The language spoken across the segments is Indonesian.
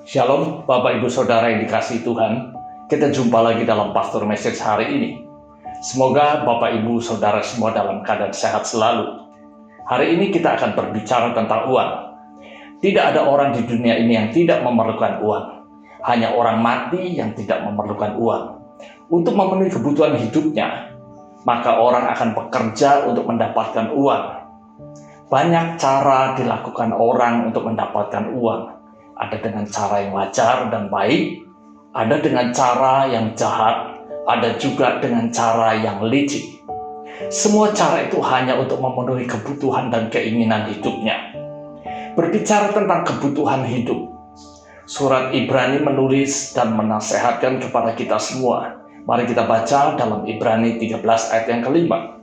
Shalom Bapak Ibu Saudara yang dikasihi Tuhan. Kita jumpa lagi dalam Pastor Message hari ini. Semoga Bapak Ibu Saudara semua dalam keadaan sehat selalu. Hari ini kita akan berbicara tentang uang. Tidak ada orang di dunia ini yang tidak memerlukan uang. Hanya orang mati yang tidak memerlukan uang. Untuk memenuhi kebutuhan hidupnya, maka orang akan bekerja untuk mendapatkan uang. Banyak cara dilakukan orang untuk mendapatkan uang. Ada dengan cara yang wajar dan baik, ada dengan cara yang jahat, ada juga dengan cara yang licik. Semua cara itu hanya untuk memenuhi kebutuhan dan keinginan hidupnya. Berbicara tentang kebutuhan hidup, surat Ibrani menulis dan menasehatkan kepada kita semua. Mari kita baca dalam Ibrani 13 ayat yang kelima.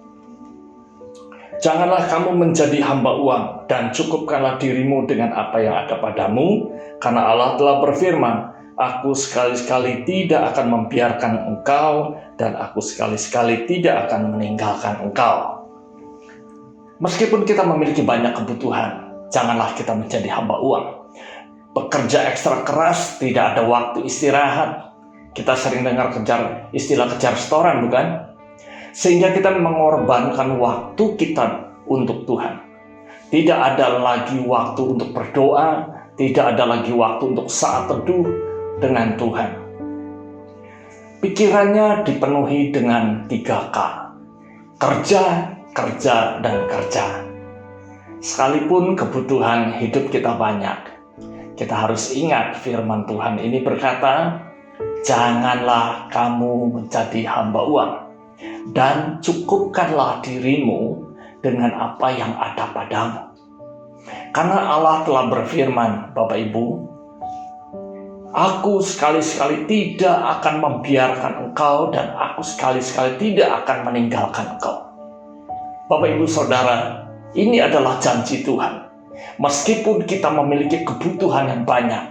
Janganlah kamu menjadi hamba uang, dan cukupkanlah dirimu dengan apa yang ada padamu, karena Allah telah berfirman, Aku sekali-sekali tidak akan membiarkan engkau, dan aku sekali-sekali tidak akan meninggalkan engkau. Meskipun kita memiliki banyak kebutuhan, janganlah kita menjadi hamba uang. Bekerja ekstra keras, tidak ada waktu istirahat. Kita sering dengar istilah kejar setoran, bukan? Sehingga kita mengorbankan waktu kita untuk Tuhan. Tidak ada lagi waktu untuk berdoa, tidak ada lagi waktu untuk saat teduh dengan Tuhan. Pikirannya dipenuhi dengan 3K. Kerja, kerja, dan kerja. Sekalipun kebutuhan hidup kita banyak, kita harus ingat firman Tuhan ini berkata, janganlah kamu menjadi hamba uang, dan cukupkanlah dirimu dengan apa yang ada padamu. Karena Allah telah berfirman, Bapak Ibu, Aku sekali-sekali tidak akan membiarkan engkau, dan aku sekali-sekali tidak akan meninggalkan engkau. Bapak Ibu Saudara, ini adalah janji Tuhan. Meskipun kita memiliki kebutuhan yang banyak,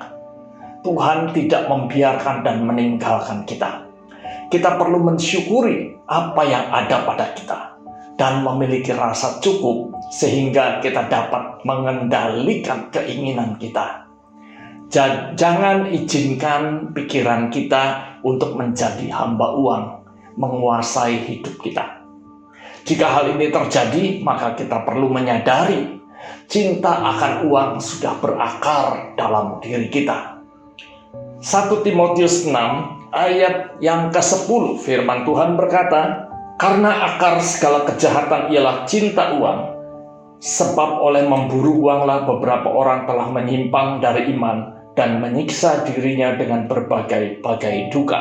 Tuhan tidak membiarkan dan meninggalkan kita. Kita perlu mensyukuri apa yang ada pada kita dan memiliki rasa cukup sehingga kita dapat mengendalikan keinginan kita. Jangan izinkan pikiran kita untuk menjadi hamba uang, menguasai hidup kita. Jika hal ini terjadi, maka kita perlu menyadari cinta akan uang sudah berakar dalam diri kita. 1 Timotius 6 ayat yang ke-10, firman Tuhan berkata, karena akar segala kejahatan ialah cinta uang, sebab oleh memburu uanglah beberapa orang telah menyimpang dari iman dan menyiksa dirinya dengan berbagai-bagai duka.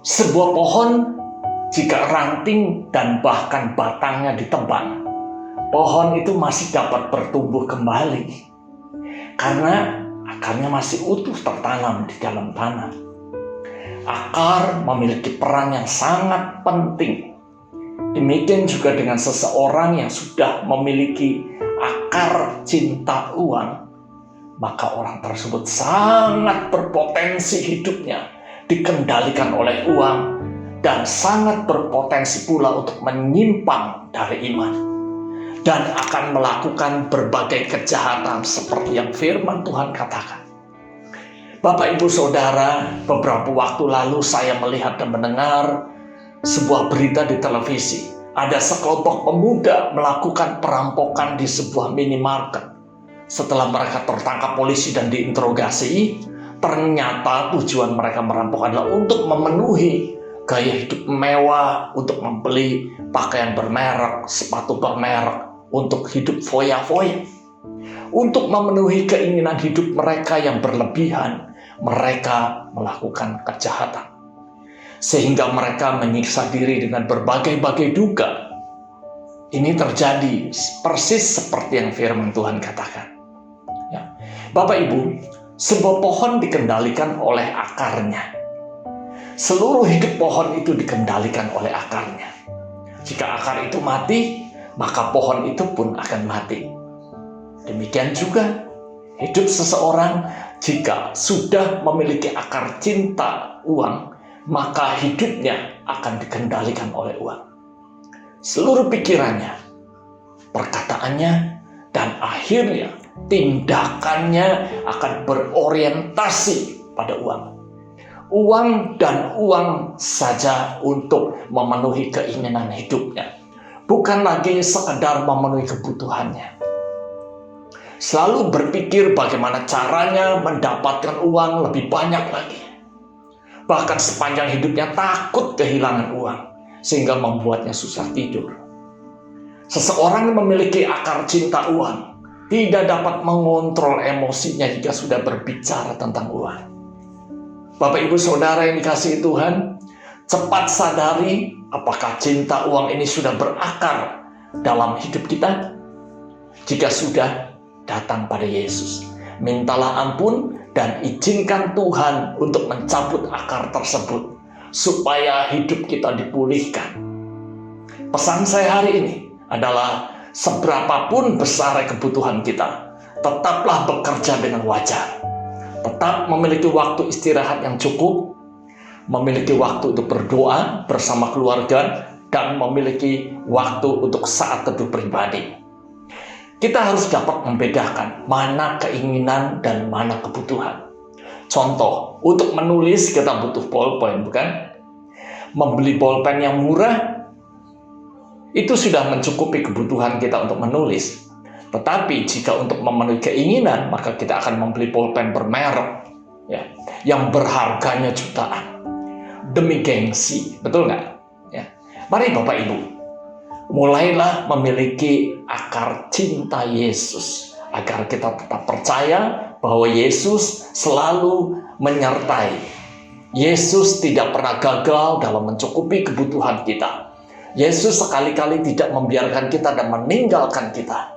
Sebuah pohon, jika ranting dan bahkan batangnya ditebang, pohon itu masih dapat bertumbuh kembali, karena akarnya masih utuh tertanam di dalam tanah. Akar memiliki peran yang sangat penting. Demikian juga dengan seseorang yang sudah memiliki akar cinta uang, maka orang tersebut sangat berpotensi hidupnya dikendalikan oleh uang dan sangat berpotensi pula untuk menyimpang dari iman dan akan melakukan berbagai kejahatan seperti yang firman Tuhan katakan. Bapak Ibu Saudara, beberapa waktu lalu saya melihat dan mendengar sebuah berita di televisi. Ada sekelompok pemuda melakukan perampokan di sebuah minimarket. Setelah mereka tertangkap polisi dan diinterogasi, ternyata tujuan mereka merampok adalah untuk memenuhi gaya hidup mewah, untuk membeli pakaian bermerek, sepatu bermerek, untuk hidup foya-foya. Untuk memenuhi keinginan hidup mereka yang berlebihan, mereka melakukan kejahatan. Sehingga mereka menyiksa diri dengan berbagai-bagai duka. Ini terjadi persis seperti yang firman Tuhan katakan. Ya. Bapak Ibu, sebuah pohon dikendalikan oleh akarnya. Seluruh hidup pohon itu dikendalikan oleh akarnya. Jika akar itu mati, maka pohon itu pun akan mati. Demikian juga hidup seseorang, jika sudah memiliki akar cinta uang, maka hidupnya akan dikendalikan oleh uang. Seluruh pikirannya, perkataannya, dan akhirnya tindakannya akan berorientasi pada uang. Uang dan uang saja untuk memenuhi keinginan hidupnya. Bukan lagi sekedar memenuhi kebutuhannya. Selalu berpikir bagaimana caranya mendapatkan uang lebih banyak lagi. Bahkan sepanjang hidupnya takut kehilangan uang, sehingga membuatnya susah tidur. Seseorang yang memiliki akar cinta uang tidak dapat mengontrol emosinya jika sudah berbicara tentang uang. Bapak, Ibu, Saudara yang dikasihi Tuhan, cepat sadari apakah cinta uang ini sudah berakar dalam hidup kita. Jika sudah, datang pada Yesus. Mintalah ampun dan izinkan Tuhan untuk mencabut akar tersebut, supaya hidup kita dipulihkan. Pesan saya hari ini adalah seberapapun besar kebutuhan kita, tetaplah bekerja dengan wajar. Tetap memiliki waktu istirahat yang cukup, memiliki waktu untuk berdoa bersama keluarga, dan memiliki waktu untuk saat teduh pribadi. Kita harus dapat membedakan mana keinginan dan mana kebutuhan. Contoh, untuk menulis kita butuh bolpen, bukan? Membeli bolpen yang murah itu sudah mencukupi kebutuhan kita untuk menulis. Tetapi jika untuk memenuhi keinginan, maka kita akan membeli bolpen bermerek, ya, yang berharganya jutaan demi gengsi, betul nggak? Ya. Mari Bapak Ibu, mulailah memiliki akar cinta Yesus, agar kita tetap percaya bahwa Yesus selalu menyertai. Yesus tidak pernah gagal dalam mencukupi kebutuhan kita. Yesus sekali-kali tidak membiarkan kita dan meninggalkan kita.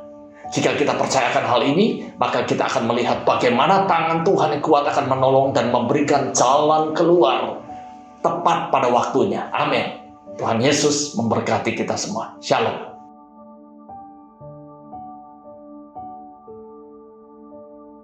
Jika kita percayakan hal ini, maka kita akan melihat bagaimana tangan Tuhan yang kuat akan menolong dan memberikan jalan keluar tepat pada waktunya. Amin. Tuhan Yesus memberkati kita semua. Shalom.